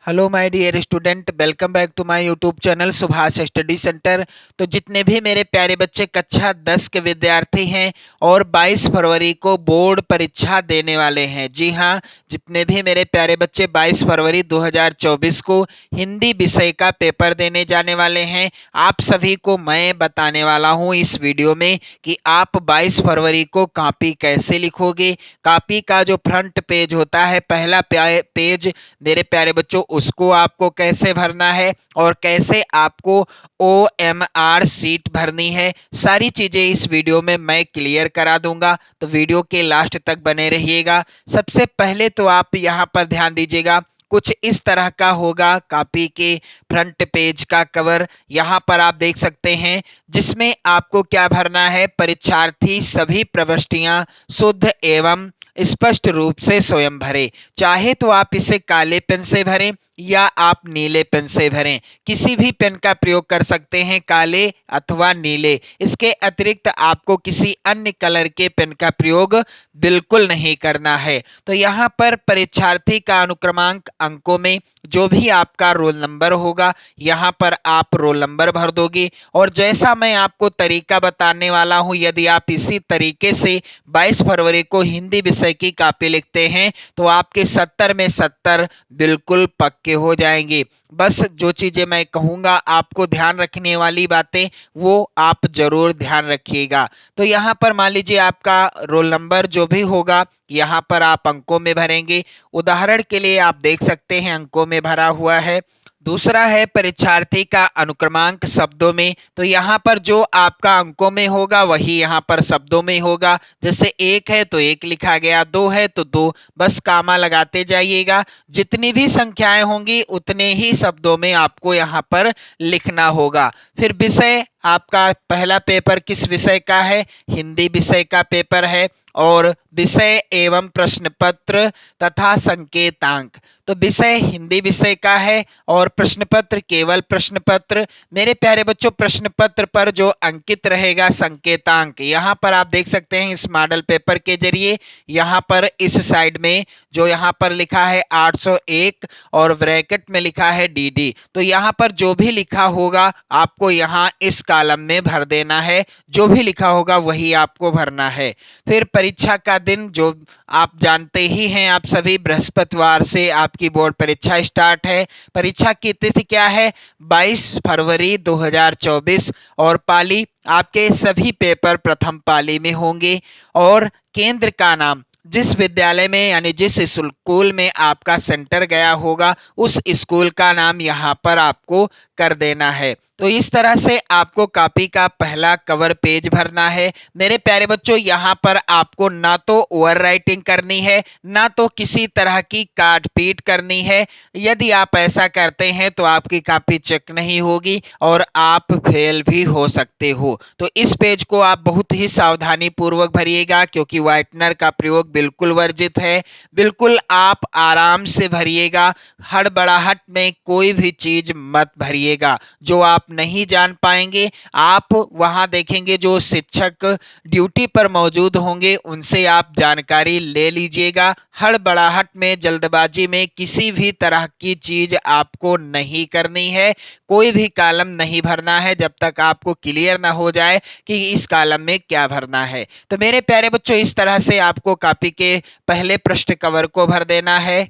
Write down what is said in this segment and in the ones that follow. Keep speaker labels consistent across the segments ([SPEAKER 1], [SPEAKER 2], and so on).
[SPEAKER 1] Hello my dear student, welcome back to my YouTube channel Subhash study centre. तो जितने भी मेरे प्यारे बच्चे कक्षा 10 के विद्यार्थी हैं और 22 फरवरी को बोर्ड परीक्षा देने वाले हैं, जी हाँ, जितने भी मेरे प्यारे बच्चे 22 फरवरी 2024 को हिंदी विषय का पेपर देने जाने वाले हैं, आप सभी को मैं बताने वाला हूँ इस वीडियो में कि आप 22 फरवरी को कॉपी कैसे लिखोगे। कॉपी का जो फ्रंट पेज होता है, पहला पेज मेरे प्यारे बच्चों, उसको आपको कैसे भरना है और कैसे आपको OMR सीट भरनी है, सारी चीजें इस वीडियो में मैं क्लियर करा दूंगा। तो वीडियो के लास्ट तक बने रहिएगा। सबसे पहले तो आप यहाँ पर ध्यान दीजिएगा, कुछ इस तरह का होगा कॉपी के फ्रंट पेज का कवर। यहाँ पर आप देख सकते हैं जिसमें आपको क्या भरना है, परीक्षार्थी सभी प्रविष्टियां शुद्ध एवं स्पष्ट रूप से स्वयं भरें। चाहे तो आप इसे काले पेन से भरें या आप नीले पेन से भरें, किसी भी पेन का प्रयोग कर सकते हैं, काले अथवा नीले। इसके अतिरिक्त आपको किसी अन्य कलर के पेन का प्रयोग बिल्कुल नहीं करना है। तो यहाँ पर परीक्षार्थी का अनुक्रमांक अंकों में जो भी आपका रोल नंबर होगा, यहाँ पर आप रोल नंबर भर दोगे। और जैसा मैं आपको तरीका बताने वाला हूँ, यदि आप इसी तरीके से 22 फरवरी को हिंदी विषय की कॉपी लिखते हैं तो आपके 70 में 70 बिल्कुल पक्के हो जाएंगे। बस जो चीजें मैं कहूंगा, आपको ध्यान रखने वाली बातें वो आप जरूर ध्यान रखिएगा। तो यहाँ पर मान लीजिए आपका रोल नंबर जो भी होगा, यहाँ पर आप अंकों में भरेंगे। उदाहरण के लिए आप देख सकते हैं अंकों में भरा हुआ है। दूसरा है परीक्षार्थी का अनुक्रमांक शब्दों में। तो यहाँ पर जो आपका अंकों में होगा वही यहाँ पर शब्दों में होगा। जैसे 1 है तो 1 लिखा गया, 2 है तो 2, बस कामा लगाते जाइएगा। जितनी भी संख्याएं होंगी उतने ही शब्दों में आपको यहाँ पर लिखना होगा। फिर विषय, आपका पहला पेपर किस विषय का है, हिंदी विषय का पेपर है। और विषय एवं प्रश्न पत्र तथा संकेतांक, तो विषय हिंदी विषय का है और प्रश्न पत्र केवल प्रश्न पत्र। मेरे प्यारे बच्चों, प्रश्न पत्र पर जो अंकित रहेगा संकेतांक, यहाँ पर आप देख सकते हैं इस मॉडल पेपर के जरिए, यहाँ पर इस साइड में जो यहाँ पर लिखा है 801 और ब्रैकेट में लिखा है DD, तो यहाँ पर जो भी लिखा होगा आपको यहाँ इस कॉलम में भर देना है, जो भी लिखा होगा वही आपको भरना है। फिर परीक्षा का दिन जो आप जानते ही हैं, आप सभी, बृहस्पतिवार से आपकी बोर्ड परीक्षा स्टार्ट है। परीक्षा की तिथि क्या है, 22 फरवरी 2024। और पाली, आपके सभी पेपर प्रथम पाली में होंगे। और केंद्र का नाम, जिस विद्यालय में यानी जिस स्कूल में आपका सेंटर गया होगा उस स्कूल का नाम यहाँ पर आपको कर देना है। तो इस तरह से आपको कॉपी का पहला कवर पेज भरना है। मेरे प्यारे बच्चों, यहाँ पर आपको ना तो ओवर राइटिंग करनी है, ना तो किसी तरह की काट पीट करनी है। यदि आप ऐसा करते हैं तो आपकी कॉपी चेक नहीं होगी और आप फेल भी हो सकते हो। तो इस पेज को आप बहुत ही सावधानी पूर्वक भरिएगा, क्योंकि व्हाइटनर का प्रयोग बिल्कुल वर्जित है। बिल्कुल आप आराम से भरिएगा, हड़बड़ाहट में कोई भी चीज मत भरिएगा। जो आप नहीं जान पाएंगे, आप वहां देखेंगे जो शिक्षक ड्यूटी पर मौजूद होंगे उनसे आप जानकारी ले लीजिएगा। हड़बड़ाहट में, जल्दबाजी में किसी भी तरह की चीज आपको नहीं करनी है। कोई भी कॉलम नहीं भरना है जब तक आपको क्लियर ना हो जाए कि इस कॉलम में क्या भरना है। तो मेरे प्यारे बच्चों, इस तरह से आपको कॉपी के पहले पृष्ठ कवर को भर देना है।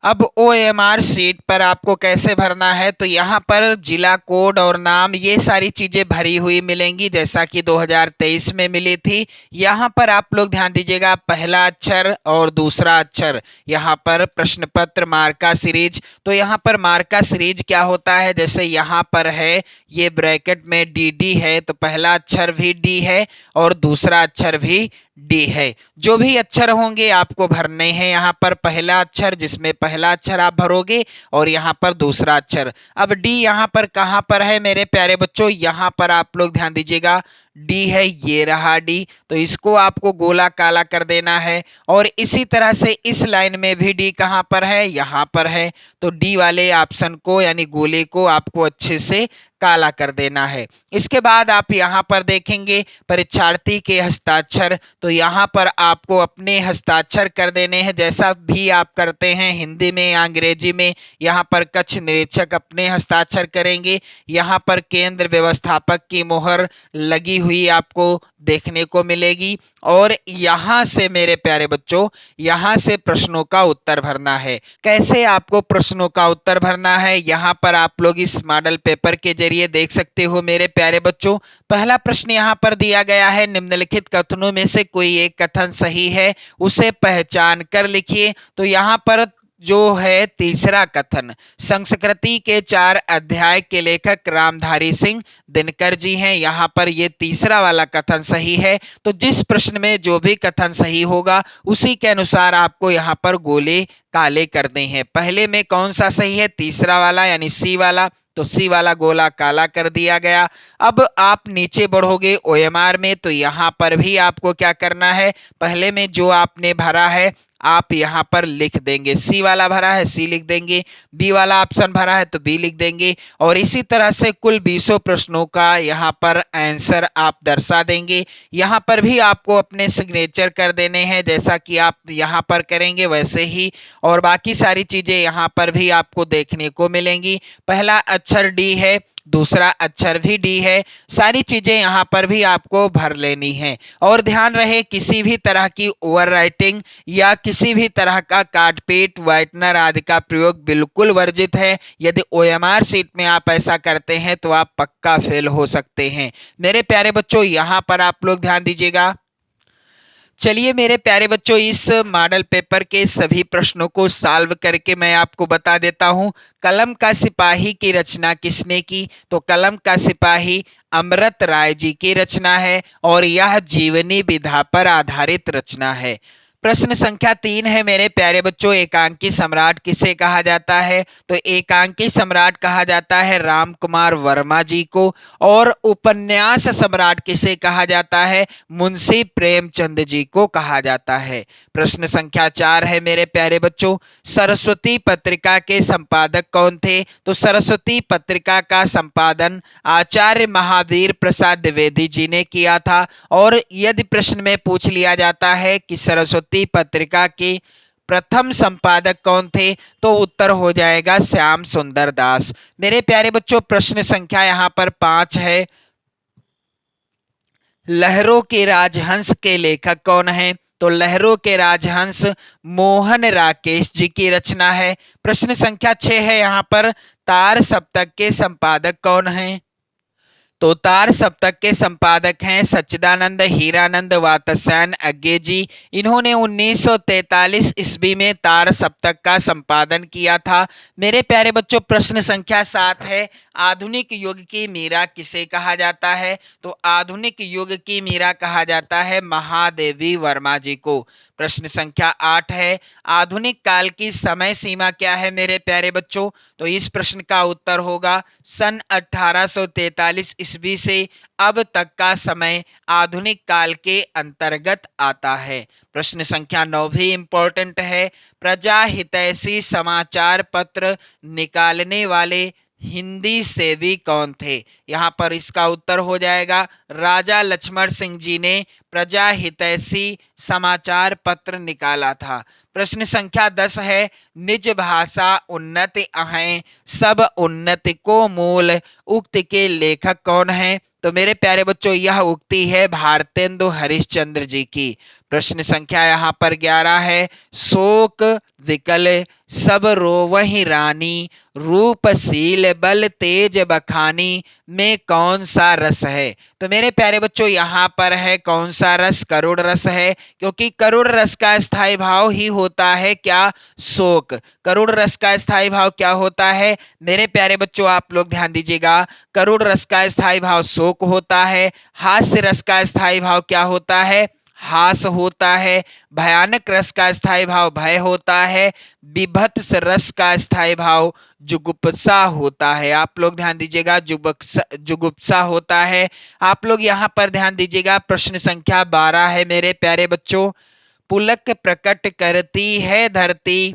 [SPEAKER 1] अब OMR सीट पर आपको कैसे भरना है, तो यहाँ पर जिला कोड और नाम, ये सारी चीजें भरी हुई मिलेंगी जैसा कि 2023 में मिली थी। यहाँ पर आप लोग ध्यान दीजिएगा, पहला अक्षर और दूसरा अक्षर, यहाँ पर प्रश्न पत्र मार्का सीरीज। तो यहाँ पर मार्का सीरीज क्या होता है, जैसे यहाँ पर है ये ब्रैकेट में DD है, तो पहला अक्षर भी D है और दूसरा अक्षर भी D है। जो भी अक्षर होंगे आपको भरने हैं। यहाँ पर पहला अक्षर, जिसमें पहला अक्षर आप भरोगे और यहाँ पर दूसरा अक्षर। अब D यहाँ पर कहाँ पर है मेरे प्यारे बच्चों, यहाँ पर आप लोग ध्यान दीजिएगा, डी है, ये रहा डी। तो इसको आपको गोला काला कर देना है। और इसी तरह से इस लाइन में भी डी कहाँ पर है, यहाँ पर है। तो डी वाले ऑप्शन को यानी गोले को आपको अच्छे से काला कर देना है। इसके बाद आप यहाँ पर देखेंगे परीक्षार्थी के हस्ताक्षर। तो यहाँ पर आपको अपने हस्ताक्षर कर देने हैं, जैसा भी आप करते हैं हिंदी में या अंग्रेजी में। यहाँ पर कक्ष निरीक्षक अपने हस्ताक्षर करेंगे। यहाँ पर केंद्र व्यवस्थापक की मोहर लगी हुई आपको देखने को मिलेगी। और यहाँ से मेरे प्यारे बच्चों, यहाँ से प्रश्नों का उत्तर भरना है। कैसे आपको प्रश्नों का उत्तर भरना है, यहाँ पर आप लोग इस मॉडल पेपर के जरिए देख सकते हो मेरे प्यारे बच्चों। पहला प्रश्न यहाँ पर दिया गया है, निम्नलिखित कथनों में से कोई एक कथन सही है, उसे पहचान कर लिखिए। तो यहाँ पर जो है तीसरा कथन, संस्कृति के 4 अध्याय के लेखक रामधारी सिंह दिनकर जी हैं। यहाँ पर ये तीसरा वाला कथन सही है। तो जिस प्रश्न में जो भी कथन सही होगा उसी के अनुसार आपको यहाँ पर गोले काले करने हैं। पहले में कौन सा सही है, तीसरा वाला यानी सी वाला। तो सी वाला गोला काला कर दिया गया। अब आप नीचे बढ़ोगे ओएमआर में, तो यहाँ पर भी आपको क्या करना है, पहले में जो आपने भरा है आप यहाँ पर लिख देंगे। सी वाला भरा है, सी लिख देंगे। बी वाला ऑप्शन भरा है तो बी लिख देंगे। और इसी तरह से कुल 20 प्रश्नों का यहाँ पर आंसर आप दर्शा देंगे। यहाँ पर भी आपको अपने सिग्नेचर कर देने हैं, जैसा कि आप यहाँ पर करेंगे वैसे ही। और बाकी सारी चीजें यहाँ पर भी आपको देखने को मिलेंगी। पहला अक्षर डी है, दूसरा अक्षर भी डी है। सारी चीजें यहाँ पर भी आपको भर लेनी है। और ध्यान रहे, किसी भी तरह की ओवर राइटिंग या किसी भी तरह का काटपीट, व्हाइटनर आदि का प्रयोग बिल्कुल वर्जित है। यदि ओएमआर शीट में आप ऐसा करते हैं तो आप पक्का फेल हो सकते हैं। मेरे प्यारे बच्चों, यहाँ पर आप लोग ध्यान दीजिएगा। चलिए मेरे प्यारे बच्चों, इस मॉडल पेपर के सभी प्रश्नों को सॉल्व करके मैं आपको बता देता हूं। कलम का सिपाही की रचना किसने की, तो कलम का सिपाही अमृत राय जी की रचना है और यह जीवनी विधा पर आधारित रचना है। प्रश्न संख्या 3 है मेरे प्यारे बच्चों, एकांकी सम्राट किसे कहा जाता है, तो एकांकी सम्राट कहा जाता है राम कुमार वर्मा जी को। और उपन्यास सम्राट किसे कहा जाता है, मुंशी प्रेमचंद जी को कहा जाता है। प्रश्न संख्या 4 है मेरे प्यारे बच्चों, सरस्वती पत्रिका के संपादक कौन थे, तो सरस्वती पत्रिका का संपादन आचार्य महावीर प्रसाद द्विवेदी जी ने किया था। और यदि प्रश्न में पूछ लिया जाता है कि सरस्वती पत्रिका के प्रथम संपादक कौन थे, तो उत्तर हो जाएगा श्याम सुंदर दास। मेरे प्यारे बच्चों, प्रश्न संख्या यहाँ पर 5 है, लहरों के राजहंस के लेखक कौन है, तो लहरों के राजहंस मोहन राकेश जी की रचना है। प्रश्न संख्या 6 है, यहाँ पर तार सप्तक के संपादक कौन है, तो तार सप्तक के संपादक हैं सच्चिदानंद हीरानंद वात्स्यायन अज्ञे जी। इन्होंने 1943 ईस्वी में तार सप्तक का संपादन किया था। मेरे प्यारे बच्चों, प्रश्न संख्या 7 है, आधुनिक युग की मीरा किसे कहा जाता है, तो आधुनिक युग की मीरा कहा जाता है महादेवी वर्मा जी को। प्रश्न संख्या 8 है, आधुनिक काल की समय सीमा क्या है मेरे प्यारे बच्चों, तो इस प्रश्न का उत्तर होगा सन 1843 ईस्वी से अब तक का समय आधुनिक काल के अंतर्गत आता है। प्रश्न संख्या 9 भी इंपॉर्टेंट है, प्रजा हितैषी समाचार पत्र निकालने वाले हिंदी सेवी कौन थे, यहाँ पर इसका उत्तर हो जाएगा राजा लक्ष्मण सिंह जी ने प्रजा हितैषी समाचार पत्र निकाला था। प्रश्न संख्या 10 है, निज भाषा उन्नति अहै सब उन्नति को मूल उक्ति के लेखक कौन है, तो मेरे प्यारे बच्चों यह उक्ति है भारतेंदु हरिश्चंद्र जी की। प्रश्न संख्या यहाँ पर 11 है, शोक विकल सब रोवहि रानी रूपशील बल तेज बखानी में कौन सा रस है, तो मेरे प्यारे बच्चों यहाँ पर है कौन सा रस, करुण रस है, क्योंकि करुण रस का स्थायी भाव ही होता है क्या, शोक। करुण रस का स्थायी भाव क्या होता है मेरे प्यारे बच्चों, आप लोग ध्यान दीजिएगा, करुण रस का स्थायी भाव शोक होता है। हास्य रस का स्थायी भाव क्या होता है, हास होता है, भयानक रस का स्थायी भाव भय होता है, विभत्स रस का स्थायी भाव जुगुप्सा होता है। आप लोग ध्यान दीजिएगा, जुगुप्सा होता है। आप लोग यहाँ पर ध्यान दीजिएगा, प्रश्न संख्या 12 है मेरे प्यारे बच्चों। पुलक प्रकट करती है धरती,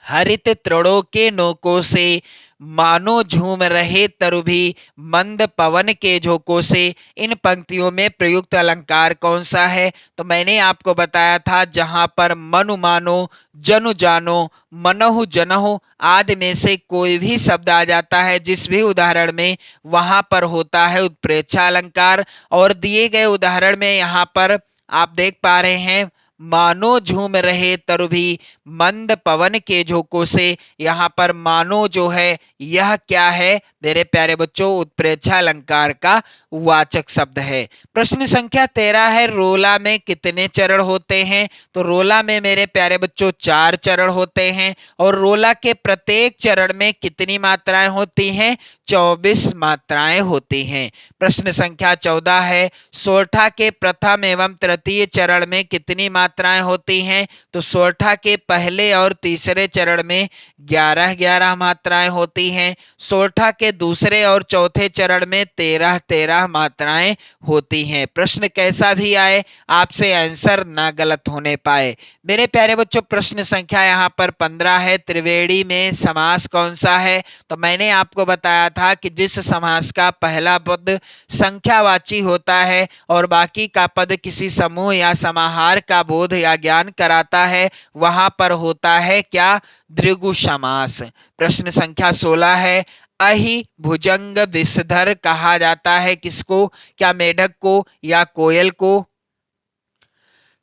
[SPEAKER 1] हरित तृणों के नोकों से, मानो झूम रहे तरु भी मंद पवन के झोंकों से। इन पंक्तियों में प्रयुक्त अलंकार कौन सा है? तो मैंने आपको बताया था, जहां पर मनु मानो, जनु जानो, मनहु जनहु आदि में से कोई भी शब्द आ जाता है जिस भी उदाहरण में, वहां पर होता है उत्प्रेक्षा अलंकार। और दिए गए उदाहरण में यहाँ पर आप देख पा रहे हैं, मानो झूम रहे तरु भी मंद पवन के झोंकों से। यहाँ पर मानो जो है यह क्या है मेरे प्यारे बच्चों? उत्प्रेक्षा अलंकार का वाचक शब्द है। प्रश्न संख्या 13 है, रोला में कितने चरण होते हैं? तो रोला में मेरे प्यारे बच्चों 4 चरण होते हैं। और रोला के प्रत्येक चरण में कितनी मात्राएं होती हैं? 24 मात्राएं होती हैं। प्रश्न संख्या 14 है, सोरठा के प्रथम एवं तृतीय चरण में कितनी मात्राएं होती हैं? तो सोरठा के पहले और तीसरे चरण में 11-11 मात्राएं होती हैं। सोरठा के दूसरे और चौथे चरण में 13-13 मात्राएं होती हैं। प्रश्न कैसा भी आए, आपसे आंसर ना गलत होने पाए। मेरे प्यारे बच्चों, प्रश्न संख्या यहाँ पर 15 है, त्रिवेणी में समास कौन सा है? तो मैंने आपको बताया था कि जिस समास का पहला पद संख्यावाची होता है और बाकी का पद किसी समूह या समाहार का बोध या ज्ञान कराता है, वहां पर होता है क्या? द्विगु समास। प्रश्न संख्या 16 है, अहि भुजंग विषधर कहा जाता है किसको? क्या मेढक को या कोयल को,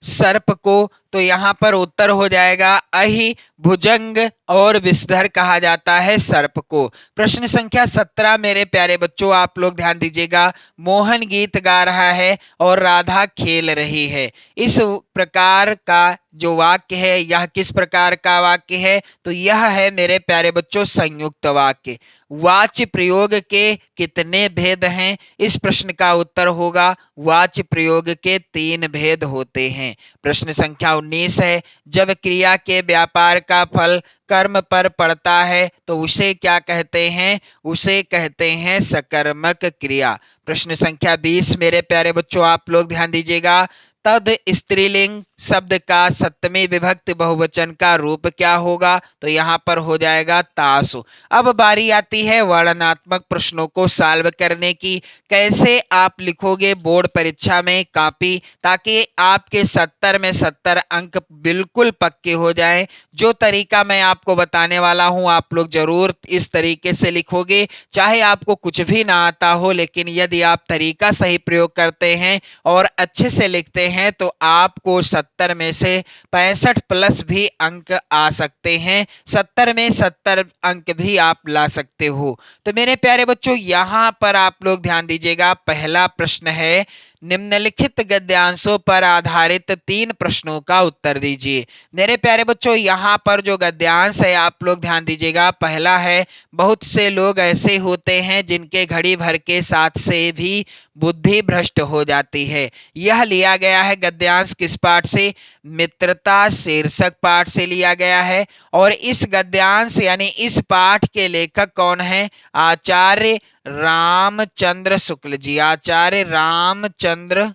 [SPEAKER 1] सर्प को? तो यहाँ पर उत्तर हो जाएगा अहि भुजंग और विषधर कहा जाता है सर्प को। प्रश्न संख्या 17 मेरे प्यारे बच्चों, आप लोग ध्यान दीजिएगा, मोहन गीत गा रहा है और राधा खेल रही है। इस प्रकार का जो वाक्य है, यह किस प्रकार का वाक्य है? तो यह है मेरे प्यारे बच्चों संयुक्त वाक्य। वाच्य प्रयोग के कितने भेद हैं? इस प्रश्न का उत्तर होगा वाच्य प्रयोग के 3 भेद होते हैं। प्रश्न संख्या 19 है, जब क्रिया के व्यापार का फल कर्म पर पड़ता है तो उसे क्या कहते हैं? उसे कहते हैं सकर्मक क्रिया। प्रश्न संख्या 20 मेरे प्यारे बच्चों, आप लोग ध्यान दीजिएगा, तद स्त्रीलिंग शब्द का सप्तमी विभक्ति बहुवचन का रूप क्या होगा? तो यहाँ पर हो जाएगा तासु। अब बारी आती है वर्णनात्मक प्रश्नों को सॉल्व करने की। कैसे आप लिखोगे बोर्ड परीक्षा में कॉपी, ताकि आपके 70 में 70 अंक बिल्कुल पक्के हो जाएं। जो तरीका मैं आपको बताने वाला हूं, आप लोग जरूर इस तरीके से लिखोगे। चाहे आपको कुछ भी ना आता हो, लेकिन यदि आप तरीका सही प्रयोग करते हैं और अच्छे से लिखते हैं तो आपको 70 में से 65 प्लस भी अंक आ सकते हैं। 70 में 70 अंक भी आप ला सकते हो। तो मेरे प्यारे बच्चों, यहां पर आप लोग ध्यान दीजिएगा, पहला प्रश्न है, निम्नलिखित गद्यांशों पर आधारित 3 प्रश्नों का उत्तर दीजिए। मेरे प्यारे बच्चों, यहाँ पर जो गद्यांश है आप लोग ध्यान दीजिएगा, पहला है, बहुत से लोग ऐसे होते हैं जिनके घड़ी भर के साथ से भी बुद्धि भ्रष्ट हो जाती है। यह लिया गया है गद्यांश किस पाठ से? मित्रता शीर्षक पाठ से लिया गया है। और इस गद्यांश यानी इस पाठ के लेखक कौन है? आचार्य रामचंद्र शुक्ल जी। आचार्य रामचंद्र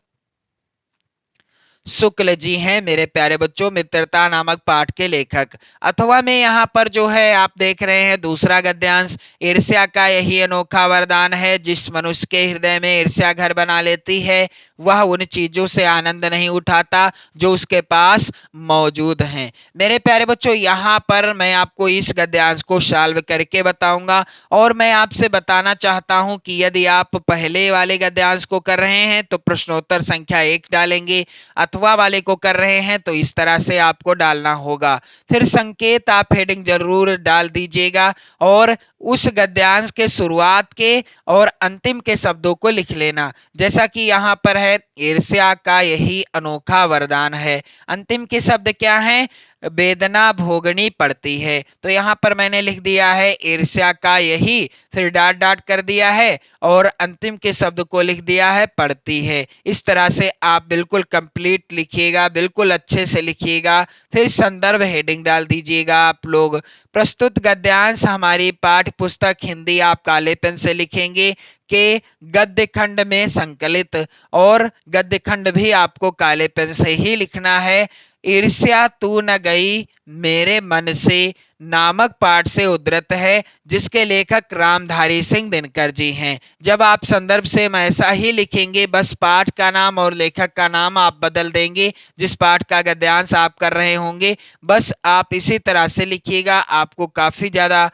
[SPEAKER 1] शुक्ल जी हैं मेरे प्यारे बच्चों, मित्रता नामक पाठ के लेखक। अथवा में यहाँ पर जो है आप देख रहे हैं दूसरा गद्यांश, ईर्ष्या का यही अनोखा वरदान है, जिस मनुष्य के हृदय में ईर्ष्या घर बना लेती है वह उन चीजों से आनंद नहीं उठाता जो उसके पास मौजूद हैं। मेरे प्यारे बच्चों, यहाँ पर मैं आपको इस गद्यांश को सॉल्व करके बताऊंगा। और मैं आपसे बताना चाहता हूं कि यदि आप पहले वाले गद्यांश को कर रहे हैं तो प्रश्नोत्तर संख्या 1 डालेंगे, अथवा वाले को कर रहे हैं तो इस तरह से आपको डालना होगा। फिर संकेत आप हेडिंग जरूर डाल दीजिएगा और उस गद्यांश के शुरुआत के और अंतिम के शब्दों को लिख लेना। जैसा कि यहाँ पर है, ईर्ष्या का यही अनोखा वरदान है। अंतिम के शब्द क्या हैं? वेदना भोगनी पड़ती है। तो यहाँ पर मैंने लिख दिया है ईर्ष्या का यही, फिर डॉट डॉट कर दिया है और अंतिम के शब्द को लिख दिया है पड़ती है। इस तरह से आप बिल्कुल कंप्लीट लिखिएगा, बिल्कुल अच्छे से लिखिएगा। फिर संदर्भ हेडिंग डाल दीजिएगा आप लोग। प्रस्तुत गद्यांश हमारी पाठ्य पुस्तक हिंदी आप काले पेन से लिखेंगे के गद्य खंड में संकलित, और गद्य खंड भी आपको काले पेन से ही लिखना है। ईर्ष्या तू न गई मेरे मन से नामक पाठ से उद्धृत है, जिसके लेखक रामधारी सिंह दिनकर जी हैं। जब आप संदर्भ से ऐसा ही लिखेंगे, बस पाठ का नाम और लेखक का नाम आप बदल देंगे, जिस पाठ का गद्यांश आप कर रहे होंगे बस आप इसी तरह से लिखिएगा, आपको काफी ज्यादा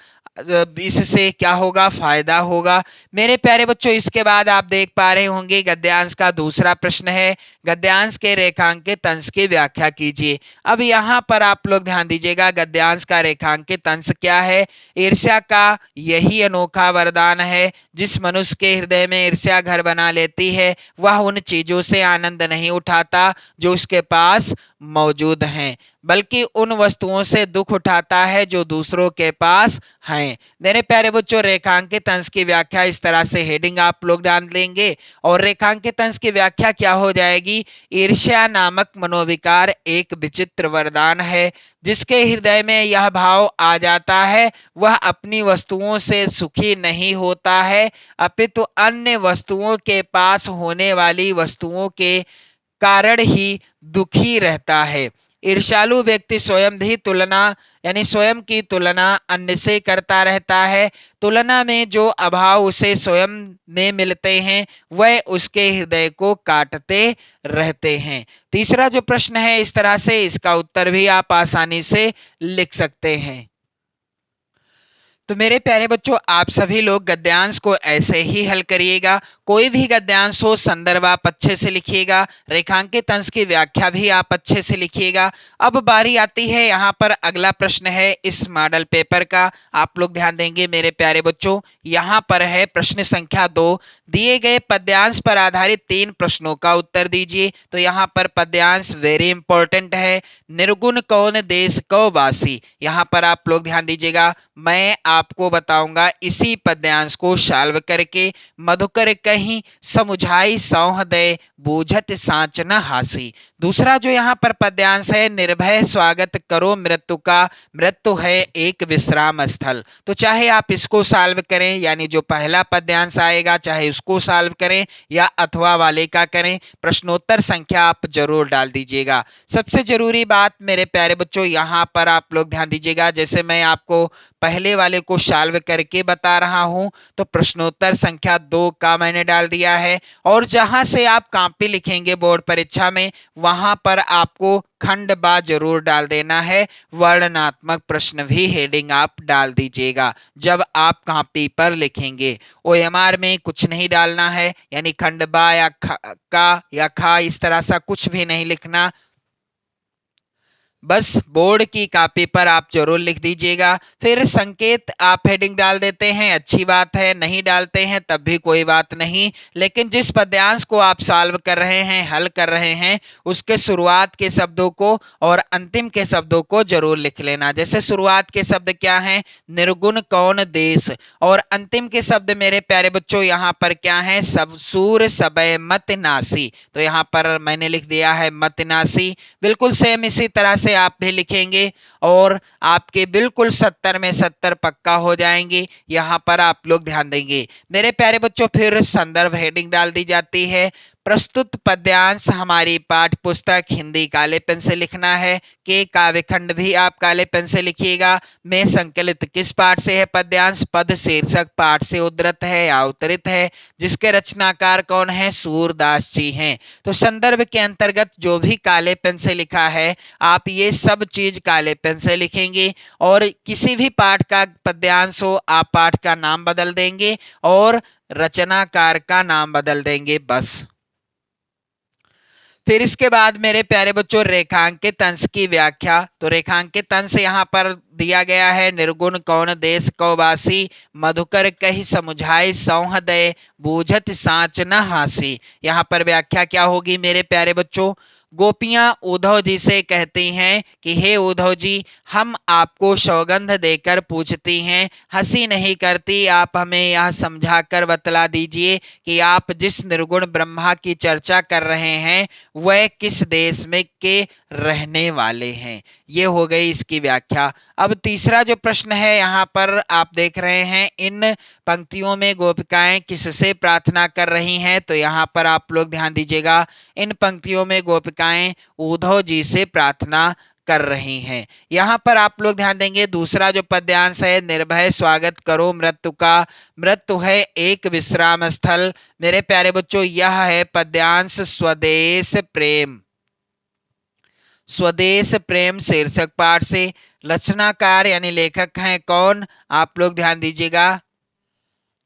[SPEAKER 1] इससे क्या होगा, फायदा होगा। मेरे प्यारे बच्चों, इसके बाद आप देख पा रहे होंगे गद्यांश का दूसरा प्रश्न है, गद्यांश के रेखांकित अंश की व्याख्या कीजिए। अब यहाँ पर आप लोग ध्यान दीजिएगा, गद्यांश का रेखांकित अंश क्या है। ईर्ष्या का यही अनोखा वरदान है, जिस मनुष्य के हृदय में ईर्ष्या घर बना लेती है, वह उन चीजों से आनंद नहीं उठाता जो उसके पास मौजूद हैं, बल्कि उन वस्तुओं से दुख उठाता है जो दूसरों के पास हैं। मेरे प्यारे बच्चों, रेखांकित अंश की व्याख्या इस तरह से हेडिंग आप लोग डाल देंगे, और रेखांकित अंश की व्याख्या क्या हो जाएगी। ईर्ष्या नामक मनोविकार एक विचित्र वरदान है, जिसके हृदय में यह भाव आ जाता है वह अपनी वस्तुओं से सुखी नहीं होता है, अपितु अन्य वस्तुओं के पास होने वाली वस्तुओं के कारण ही दुखी रहता है। ईर्ष्यालु व्यक्ति स्वयं भी तुलना यानी स्वयं की तुलना अन्य से करता रहता है। तुलना में जो अभाव उसे स्वयं में मिलते हैं वह उसके हृदय को काटते रहते हैं। तीसरा जो प्रश्न है इस तरह से, इसका उत्तर भी आप आसानी से लिख सकते हैं। तो मेरे प्यारे बच्चों, आप सभी लोग गद्यांश को ऐसे ही हल करिएगा। कोई भी गद्यांश हो, संदर्भ आप अच्छे से लिखिएगा, रेखांकित अंश की व्याख्या भी आप अच्छे से लिखिएगा। अब बारी आती है, यहाँ पर अगला प्रश्न है इस मॉडल पेपर का। आप लोग ध्यान देंगे मेरे प्यारे बच्चों, यहाँ पर है प्रश्न संख्या 2। दिए गए पद्यांश पर आधारित 3 प्रश्नों का उत्तर दीजिए। तो यहाँ पर पद्यांश वेरी इंपॉर्टेंट है। निर्गुण कौन देश को वासी, यहाँ पर आप लोग ध्यान दीजिएगा, मैं आपको बताऊंगा इसी पद्यांश को सॉल्व करके। मधुकर कहीं समुझाई सौह दे बूझत साँच न हासी। दूसरा जो यहाँ पर पद्यांश है, निर्भय स्वागत करो मृत्यु का, मृत्यु है एक विश्राम स्थल। तो चाहे आप इसको सॉल्व करें, यानी जो पहला पद्यांश आएगा चाहे उसको सॉल्व करें या अथवा वाले का करें, प्रश्नोत्तर संख्या आप जरूर डाल दीजिएगा। सबसे जरूरी बात मेरे प्यारे बच्चों, यहाँ पर आप लोग ध्यान दीजिएगा, जैसे मैं आपको पहले वाले को सॉल्व करके बता रहा हूं, तो प्रश्नोत्तर संख्या 2 का मैंने डाल दिया है। और जहां से आप कॉपी लिखेंगे बोर्ड परीक्षा में, वहां पर आपको खंड बा जरूर डाल देना है। वर्णनात्मक प्रश्न भी हेडिंग आप डाल दीजिएगा जब आप कॉपी पर लिखेंगे। ओएमआर में कुछ नहीं डालना है, यानी खंड बा या का या खा इस तरह सा कुछ भी नहीं लिखना, बस बोर्ड की कॉपी पर आप जरूर लिख दीजिएगा। फिर संकेत आप हेडिंग डाल देते हैं, अच्छी बात है, नहीं डालते हैं तब भी कोई बात नहीं, लेकिन जिस पद्यांश को आप सॉल्व कर रहे हैं, हल कर रहे हैं, उसके शुरुआत के शब्दों को और अंतिम के शब्दों को जरूर लिख लेना। जैसे शुरुआत के शब्द क्या हैं, निर्गुण कौन देश, और अंतिम के शब्द मेरे प्यारे बच्चों यहाँ पर क्या है, सब सूर सबय मत नासी। तो यहाँ पर मैंने लिख दिया है मत नासी। बिल्कुल सेम इसी तरह से आप भी लिखेंगे और आपके बिल्कुल 70 में 70 पक्का हो जाएंगे। यहाँ पर आप लोग ध्यान देंगे मेरे प्यारे बच्चों। फिर संदर्भ हेडिंग डाल दी जाती है। प्रस्तुत पद्यांश हमारी पाठ्य पुस्तक हिंदी काले पेन से लिखना है, के काव्य खंड भी आप काले पेन से लिखिएगा। में संकलित किस पाठ से है पद्यांश, पद शीर्षक पाठ से उद्धृत है या अवतरित है, जिसके रचनाकार कौन है, सूरदास जी हैं। तो संदर्भ के अंतर्गत जो भी काले पेन से लिखा है, आप ये सब चीज काले पेन से लिखेंगे, और किसी भी पाठ का पद्यांश हो आप पाठ का नाम बदल देंगे और रचनाकार का नाम बदल देंगे, बस। फिर इसके बाद मेरे प्यारे बच्चों, रेखांकित अंश की व्याख्या। तो रेखांकित अंश यहाँ पर दिया गया है, निर्गुण कौन देश को वासी, मधुकर कही समुझाई सौह दे बूझत साँच न हासी। यहाँ पर व्याख्या क्या होगी मेरे प्यारे बच्चों, गोपियां उद्धव जी से कहती हैं कि हे उद्धव जी, हम आपको सौगंध देकर पूछती हैं, हंसी नहीं करती, आप हमें यह समझाकर बतला दीजिए कि आप जिस निर्गुण ब्रह्मा की चर्चा कर रहे हैं वह किस देश में के रहने वाले हैं। ये हो गई इसकी व्याख्या। अब तीसरा जो प्रश्न है यहाँ पर आप देख रहे हैं, इन पंक्तियों में गोपिकाएं किससे प्रार्थना कर रही हैं, तो यहाँ पर आप लोग ध्यान दीजिएगा, इन पंक्तियों में गोपिकाएं उद्धव जी से प्रार्थना कर रही हैं। यहाँ पर आप लोग ध्यान देंगे, दूसरा जो पद्यांश है, निर्भय स्वागत करो मृत्यु का, मृत्यु है एक विश्राम स्थल। मेरे प्यारे बच्चों, यह है पद्यांश स्वदेश प्रेम। स्वदेश प्रेम शीर्षक पाठ से। रचनाकार यानी लेखक हैं कौन, आप लोग ध्यान दीजिएगा,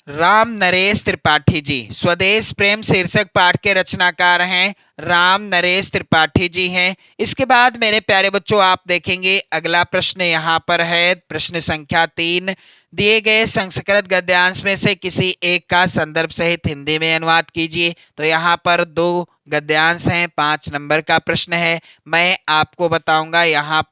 [SPEAKER 1] राम नरेश त्रिपाठी जी। स्वदेश प्रेम शीर्षक पाठ के रचनाकार हैं राम नरेश त्रिपाठी जी हैं। इसके बाद मेरे प्यारे बच्चों आप देखेंगे अगला प्रश्न यहाँ पर है, प्रश्न संख्या 3, दिए गए संस्कृत गद्यांश में से किसी एक का संदर्भ सहित हिंदी में अनुवाद कीजिए। तो यहाँ पर 2 गद्यांश हैं, 5 नंबर का प्रश्न है। मैं आपको बताऊंगा यहाँ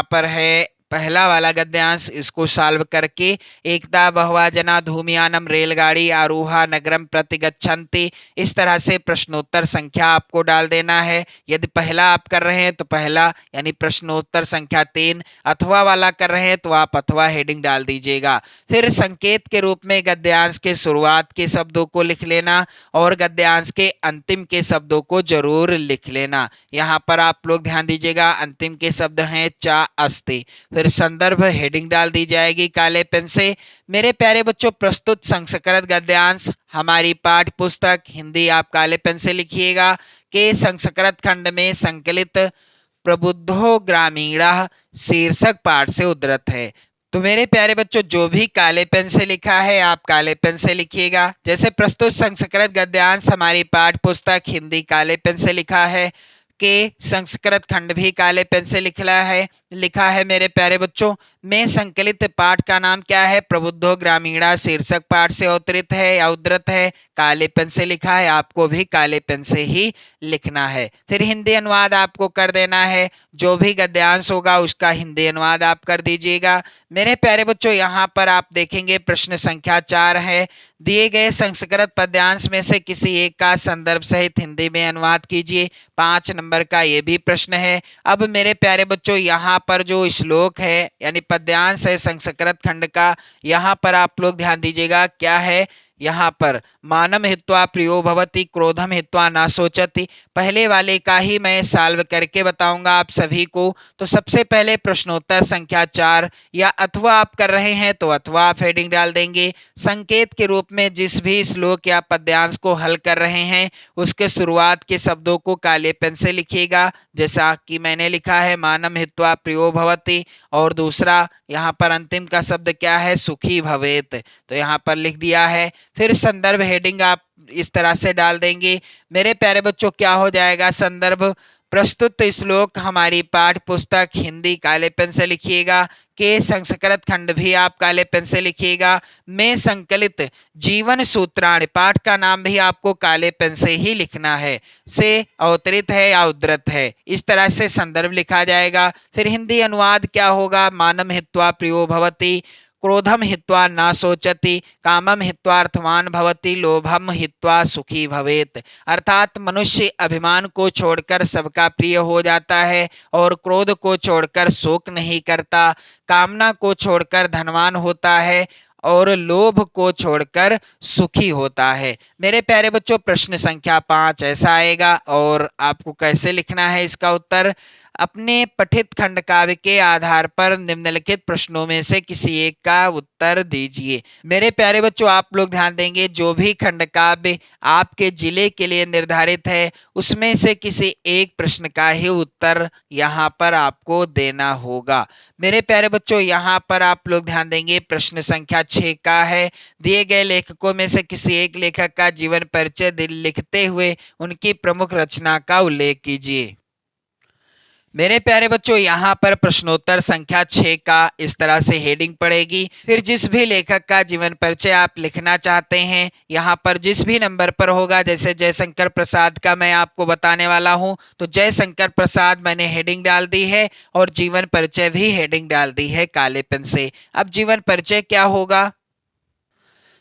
[SPEAKER 1] पर है पहला वाला गद्यांश, इसको सॉल्व करके, एकदा बहवा जना धूमियानम रेलगाड़ी आरूहा नगरम प्रतिगच्छन्ति, इस तरह से प्रश्नोत्तर संख्या आपको डाल देना है। यदि पहला आप कर रहे हैं तो पहला यानी प्रश्नोत्तर संख्या 3, अथवा वाला कर रहे हैं तो आप अथवा हेडिंग डाल दीजिएगा। फिर संकेत के रूप में गद्यांश के शुरुआत के शब्दों को लिख लेना और गद्यांश के अंतिम के शब्दों को जरूर लिख लेना। यहाँ पर आप लोग ध्यान दीजिएगा, अंतिम के शब्द हैं चा अस्ति। फिर संदर्भ हेडिंग डाल दी जाएगी काले पेन से। मेरे प्यारे बच्चों, प्रस्तुत संस्कृत गद्यांश हमारी पाठ्य पुस्तक हिंदी आप काले पेन से लिखिएगा के संस्कृत खंड में संकलित प्रबुद्धो ग्रामीणः शीर्षक पाठ से उद्धृत है। तो मेरे प्यारे बच्चों, जो भी काले पेन से लिखा है आप काले पेन से लिखिएगा। जैसे प्रस्तुत संस्कृत गद्यांश हमारी पाठ्य पुस्तक हिंदी काले पेन से लिखा है, के संस्कृत खंड भी काले पेन से लिखा है मेरे प्यारे बच्चों। में संकलित पाठ का नाम क्या है, प्रबुद्धो ग्रामीणा शीर्षक पाठ से अवतरित है या उद्धृत है, काले पेन से लिखा है, आपको भी काले पेन से ही लिखना है। फिर हिंदी अनुवाद आपको कर देना है, जो भी गद्यांश होगा उसका हिंदी अनुवाद आप कर दीजिएगा। मेरे प्यारे बच्चों, यहाँ पर आप देखेंगे प्रश्न संख्या 4 है, दिए गए संस्कृत पद्यांश में से किसी एक का संदर्भ सहित हिंदी में अनुवाद कीजिए। 5 नंबर का ये भी प्रश्न है। अब मेरे प्यारे बच्चों, यहाँ पर जो श्लोक है यानी पद्यांश है संस्कृत खंड का, यहाँ पर आप लोग ध्यान दीजिएगा क्या है, यहाँ पर मानम हित्वा प्रियो भवति क्रोधम हित्वा ना सोचति। पहले वाले का ही मैं सॉल्व करके बताऊंगा आप सभी को। तो सबसे पहले प्रश्नोत्तर संख्या 4, या अथवा आप कर रहे हैं तो अथवा आप हेडिंग डाल देंगे। संकेत के रूप में जिस भी श्लोक या पद्यांश को हल कर रहे हैं उसके शुरुआत के शब्दों को काले पेन से लिखिएगा, जैसा कि मैंने लिखा है मानम हित्वा प्रियो भवति, और दूसरा यहाँ पर अंतिम का शब्द क्या है, सुखी भवेत, तो यहाँ पर लिख दिया है। फिर संदर्भ हेडिंग आप इस तरह से डाल देंगे। मेरे प्यारे बच्चों, क्या हो जाएगा संदर्भ, प्रस्तुत श्लोक हमारी पाठ्य पुस्तक हिंदी काले पेन से लिखिएगा, के संस्कृत खंड भी आप काले पेन से लिखिएगा, में संकलित जीवन सूत्राणि, पाठ का नाम भी आपको काले पेन से ही लिखना है, से अवतरित है या उद्धृत है, इस तरह से संदर्भ लिखा जाएगा। फिर हिंदी अनुवाद क्या होगा, मानम हित्वा प्रियो भवति, क्रोधम हित्वा ना सोचति, कामम हित्वा अर्थवान भवति, लोभम हित्वा सुखी भवेत। अर्थात मनुष्य अभिमान को छोड़कर सबका प्रिय हो जाता है और क्रोध को छोड़कर शोक नहीं करता, कामना को छोड़कर धनवान होता है और लोभ को छोड़कर सुखी होता है। मेरे प्यारे बच्चों, प्रश्न संख्या 5 ऐसा आएगा और आपको कैसे लिखना है इसका उत्तर, अपने पठित खंड काव्य के आधार पर निम्नलिखित प्रश्नों में से किसी एक का उत्तर दीजिए। मेरे प्यारे बच्चों, आप लोग ध्यान देंगे, जो भी खंड काव्य आपके जिले के लिए निर्धारित है उसमें से किसी एक प्रश्न का ही उत्तर यहाँ पर आपको देना होगा। मेरे प्यारे बच्चों, यहाँ पर आप लोग ध्यान देंगे, प्रश्न संख्या 6 का है, दिए गए लेखकों में से किसी एक लेखक का जीवन परिचय लिखते हुए उनकी प्रमुख रचना का उल्लेख कीजिए। मेरे प्यारे बच्चों, यहाँ पर प्रश्नोत्तर संख्या 6 का इस तरह से हेडिंग पड़ेगी। फिर जिस भी लेखक का जीवन परिचय आप लिखना चाहते हैं, यहाँ पर जिस भी नंबर पर होगा, जैसे जयशंकर प्रसाद का मैं आपको बताने वाला हूँ, तो जयशंकर प्रसाद मैंने हेडिंग डाल दी है और जीवन परिचय भी हेडिंग डाल दी है काले पेन से। अब जीवन परिचय क्या होगा?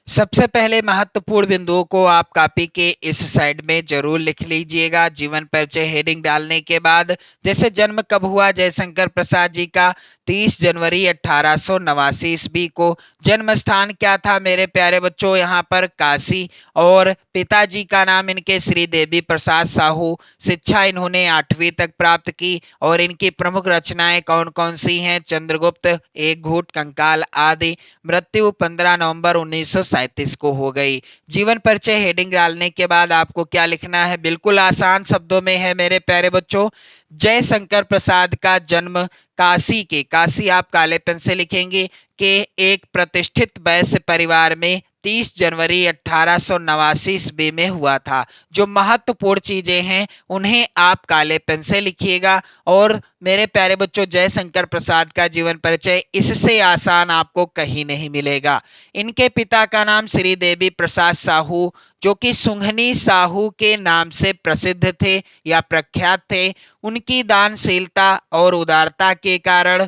[SPEAKER 1] सबसे पहले महत्वपूर्ण बिंदुओं को आप कॉपी के इस साइड में जरूर लिख लीजिएगा। जीवन परिचय हेडिंग डालने के बाद जैसे जन्म कब हुआ जयशंकर प्रसाद जी का, 30 जनवरी 1889 ईस्वी को। जन्म स्थान क्या था मेरे प्यारे बच्चों? यहाँ पर काशी। और पिताजी का नाम इनके श्री देवी प्रसाद साहू। शिक्षा इन्होंने 8वीं तक प्राप्त की। और इनकी प्रमुख रचनाएं कौन कौन सी हैं? चंद्रगुप्त, एक घूंट कंकाल आदि। मृत्यु 15 नवंबर 1937 को हो गई। जीवन परिचय हेडिंग डालने के बाद आपको क्या लिखना है? बिल्कुल आसान शब्दों में है मेरे प्यारे बच्चों। जयशंकर प्रसाद का जन्म काशी आप काले पेन से लिखेंगे, के एक प्रतिष्ठित वैश्य परिवार में 30 जनवरी 1889 ईस्वी में हुआ था। जो महत्वपूर्ण चीजें हैं उन्हें आप काले पेन से लिखिएगा। और मेरे प्यारे बच्चों, जयशंकर प्रसाद का जीवन परिचय इससे आसान आपको कहीं नहीं मिलेगा। इनके पिता का नाम श्री देवी प्रसाद साहू, जो कि सुंघनी साहू के नाम से प्रसिद्ध थे या प्रख्यात थे। उनकी दानशीलता और उदारता के कारण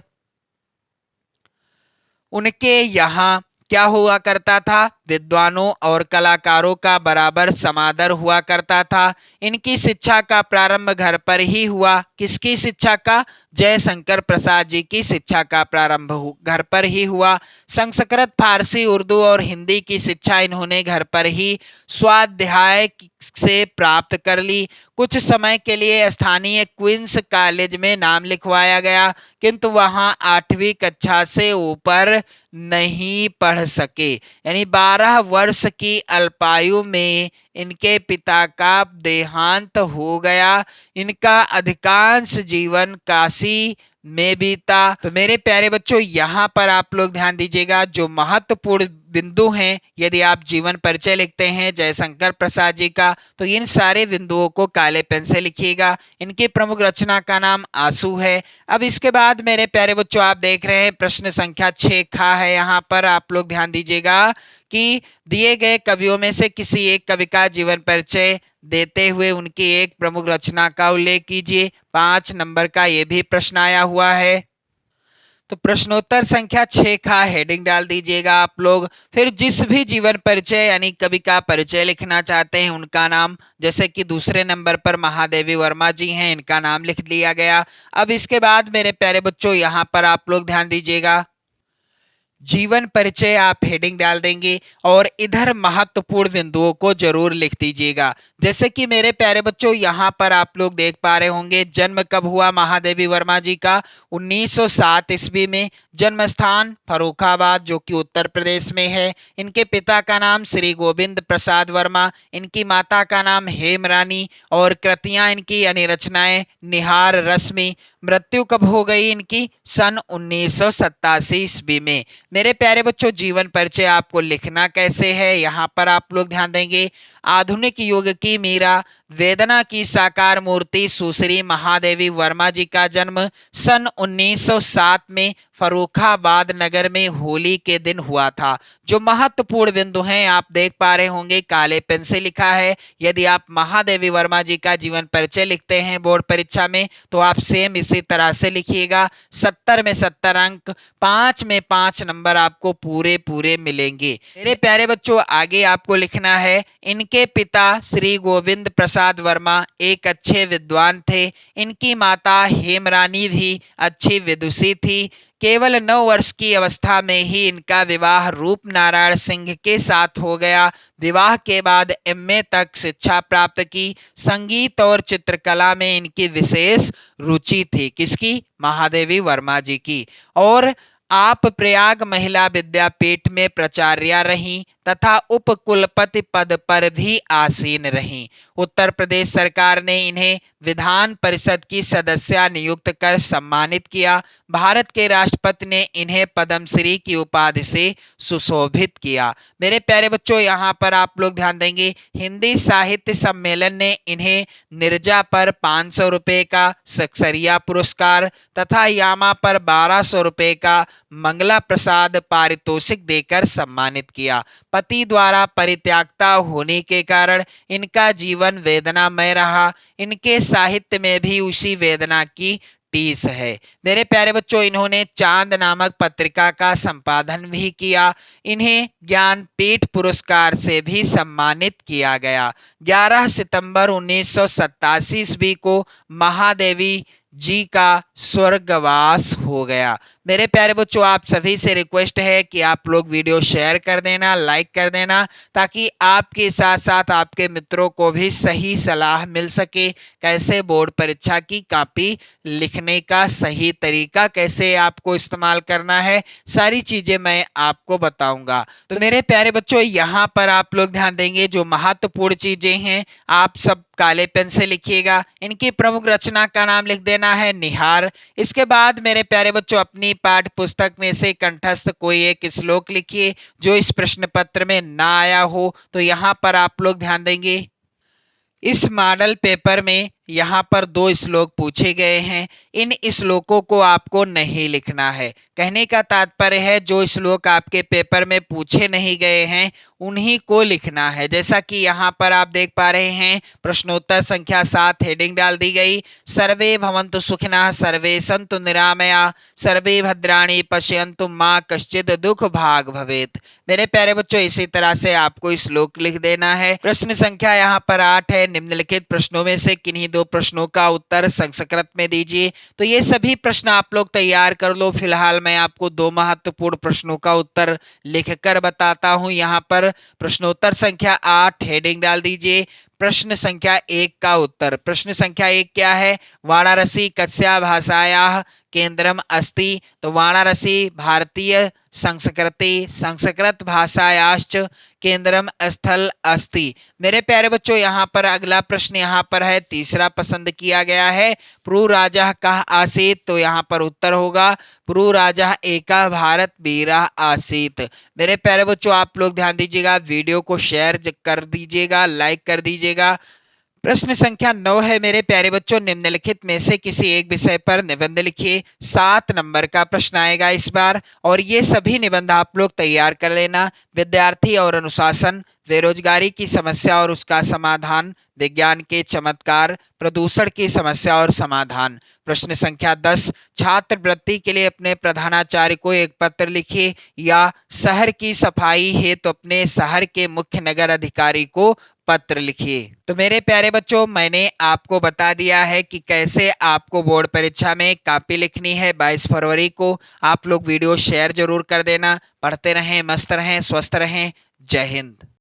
[SPEAKER 1] उनके यहाँ क्या हुआ करता था? विद्वानों और कलाकारों का बराबर समादर हुआ करता था। इनकी शिक्षा का प्रारंभ घर पर ही हुआ। किसकी शिक्षा का? जयशंकर प्रसाद जी की शिक्षा का प्रारंभ घर पर ही हुआ। संस्कृत, फारसी, उर्दू और हिंदी की शिक्षा इन्होंने घर पर ही स्वाध्याय से प्राप्त कर ली। कुछ समय के लिए स्थानीय क्वींस कॉलेज में नाम लिखवाया गया, किंतु वहां 8वीं कक्षा से ऊपर नहीं पढ़ सके। यानी 12 वर्ष की अल्पायु में इनके पिता का देहांत हो गया। इनका अधिकांश जीवन काशी में बीता। तो मेरे प्यारे बच्चों, यहाँ पर आप लोग ध्यान दीजिएगा, जो महत्वपूर्ण बिंदु हैं, यदि आप जीवन परिचय लिखते हैं जयशंकर प्रसाद जी का, तो इन सारे बिंदुओं को काले पेन से लिखिएगा। इनकी प्रमुख रचना का नाम आंसू है। अब इसके बाद मेरे प्यारे बच्चों, आप देख रहे हैं प्रश्न संख्या 6 खा है। यहाँ पर आप लोग ध्यान दीजिएगा कि दिए गए कवियों में से किसी एक कवि का जीवन परिचय देते हुए उनकी एक प्रमुख रचना का उल्लेख कीजिए। 5 नंबर का ये भी प्रश्न आया हुआ है। तो प्रश्नोत्तर संख्या 6 का हेडिंग डाल दीजिएगा आप लोग। फिर जिस भी जीवन परिचय यानी कवि का परिचय लिखना चाहते हैं उनका नाम, जैसे कि दूसरे नंबर पर महादेवी वर्मा जी हैं, इनका नाम लिख दिया गया। अब इसके बाद मेरे प्यारे बच्चों, यहाँ पर आप लोग ध्यान दीजिएगा, जीवन परिचय आप हेडिंग डाल देंगे और इधर महत्वपूर्ण बिंदुओं को जरूर लिख दीजिएगा। जैसे कि मेरे प्यारे बच्चों, यहाँ पर आप लोग देख पा रहे होंगे जन्म कब हुआ महादेवी वर्मा जी का? 1907 ईस्वी में। जन्म स्थान फर्रुखाबाद, जो कि उत्तर प्रदेश में है। इनके पिता का नाम श्री गोविंद प्रसाद वर्मा। इनकी माता का नाम हेमरानी। और कृतियां इनकी यानी रचनाएं निहार रश्मि। मृत्यु कब हो गई इनकी? सन 1987 ईस्वी में। मेरे प्यारे बच्चों, जीवन परिचय आपको लिखना कैसे है, यहाँ पर आप लोग ध्यान देंगे। आधुनिक युग की मीरा, वेदना की साकार मूर्ति सुश्री महादेवी वर्मा जी का जन्म सन 1907 में फर्रुखाबाद नगर में होली के दिन हुआ था। जो महत्वपूर्ण बिंदु हैं आप देख पा रहे होंगे, काले पेन से लिखा है। यदि आप महादेवी वर्मा जी का जीवन परिचय लिखते हैं बोर्ड परीक्षा में, तो आप सेम इसी तरह से लिखिएगा। 70 में 70 अंक, 5 में 5 नंबर आपको पूरे पूरे मिलेंगे। मेरे प्यारे बच्चों, आगे आपको लिखना है, इनके पिता श्री गोविंद प्रसाद वर्मा एक अच्छे विद्वान थे। इनकी माता हेमरानी भी अच्छी विदुषी थी। केवल 9 वर्ष की अवस्था में ही इनका विवाह रूप नारायण सिंह के साथ हो गया। विवाह के बाद एमए तक शिक्षा प्राप्त की। संगीत और चित्रकला में इनकी विशेष रुचि थी। किसकी? महादेवी वर्मा जी की। और आप प्रयाग महिला विद्यापीठ में प्राचार्या रहीं। तथा उप कुलपति पद पर भी आसीन रहीं। उत्तर प्रदेश सरकार ने इन्हें विधान परिषद की सदस्य नियुक्त कर सम्मानित किया। भारत के राष्ट्रपति ने इन्हें पद्मश्री की उपाधि से सुशोभित किया। मेरे प्यारे बच्चों, यहाँ पर आप लोग ध्यान देंगे, हिंदी साहित्य सम्मेलन ने इन्हें नीरजा पर 500 रुपये का सक्सरिया पुरस्कार तथा यामा पर 1200 रुपये का मंगला प्रसाद पारितोषिक देकर सम्मानित किया। पति द्वारा परित्यक्ता होने के कारण इनका जीवन वेदनामय रहा। इनके साहित्य में भी उसी वेदना की टीस है। मेरे प्यारे बच्चों, इन्होंने चांद नामक पत्रिका का संपादन भी किया। इन्हें ज्ञानपीठ पुरस्कार से भी सम्मानित किया गया। 11 सितंबर 1987 ईस्वी को महादेवी जी का स्वर्गवास हो गया। मेरे प्यारे बच्चों, आप सभी से रिक्वेस्ट है कि आप लोग वीडियो शेयर कर देना, लाइक कर देना, ताकि आपके साथ साथ आपके मित्रों को भी सही सलाह मिल सके। कैसे बोर्ड परीक्षा की कॉपी लिखने का सही तरीका कैसे आपको इस्तेमाल करना है, सारी चीजें मैं आपको बताऊंगा। तो मेरे प्यारे बच्चों, यहाँ पर आप लोग ध्यान देंगे, जो महत्वपूर्ण चीजें हैं आप सब काले पेन से लिखिएगा। इनकी प्रमुख रचना का नाम लिख देना है निहार। इसके बाद मेरे प्यारे बच्चों, अपनी पाठ्य पुस्तक में से कंठस्थ कोई एक श्लोक लिखिए जो इस प्रश्न पत्र में ना आया हो। तो यहाँ पर आप लोग ध्यान देंगे, इस मॉडल पेपर में यहाँ पर 2 श्लोक पूछे गए हैं। इन श्लोकों को आपको नहीं लिखना है। कहने का तात्पर्य है, जो श्लोक आपके पेपर में पूछे नहीं गए हैं उन्हीं को लिखना है। जैसा कि यहाँ पर आप देख पा रहे हैं, प्रश्नोत्तर संख्या 7 हेडिंग डाल दी गई, सर्वे भवन्तु सुखिनः सर्वे सन्तु निरामया सर्वे भद्राणि पश्यन्तु मा कश्चित् दुख भाग भवेत्। मेरे प्यारे बच्चों, इसी तरह से आपको श्लोक लिख देना है। प्रश्न संख्या यहाँ पर 8 है। निम्नलिखित प्रश्नों में से किन्हीं 2 प्रश्नों का उत्तर संस्कृत में दीजिए। तो ये सभी प्रश्न आप लोग तैयार कर लो। फिलहाल मैं आपको 2 महत्वपूर्ण प्रश्नों का उत्तर लिखकर बताता हूं। यहाँ पर प्रश्नोत्तर संख्या 8 हेडिंग डाल दीजिए, प्रश्न संख्या 1 का उत्तर। प्रश्न संख्या 1 क्या है? वाराणसी कस्या भाषायाः केंद्रम अस्ति। तो वाराणसी भारतीय संस्कृति संस्कृत भाषायाश्च केंद्रम स्थल अस्ति। मेरे प्यारे बच्चों, यहाँ पर अगला प्रश्न यहाँ पर है, तीसरा पसंद किया गया है, पुरु राजा कः आसीत्। तो यहाँ पर उत्तर होगा पुरु राजा एका भारत वीरा आसीत्। मेरे प्यारे बच्चों, आप लोग ध्यान दीजिएगा, वीडियो को शेयर कर दीजिएगा, लाइक कर दीजिएगा। प्रश्न संख्या 9 है। मेरे प्यारे बच्चों, निम्नलिखित में से किसी एक विषय पर निबंध लिखिए। 7 नंबर का प्रश्न आएगा इस बार, और ये सभी निबंध आप लोग तैयार कर लेना। विद्यार्थी और अनुशासन, बेरोजगारी की समस्या और उसका समाधान, विज्ञान के चमत्कार, प्रदूषण की समस्या और समाधान। प्रश्न संख्या 10, छात्र वृत्ति के लिए अपने प्रधानाचार्य को एक पत्र लिखिए, या शहर की सफाई हेतु अपने शहर के मुख्य नगर अधिकारी को पत्र लिखिए। तो मेरे प्यारे बच्चों, मैंने आपको बता दिया है कि कैसे आपको बोर्ड परीक्षा में कॉपी लिखनी है 22 फरवरी को। आप लोग वीडियो शेयर जरूर कर देना। पढ़ते रहें, मस्त रहें, स्वस्थ रहें। जय हिंद।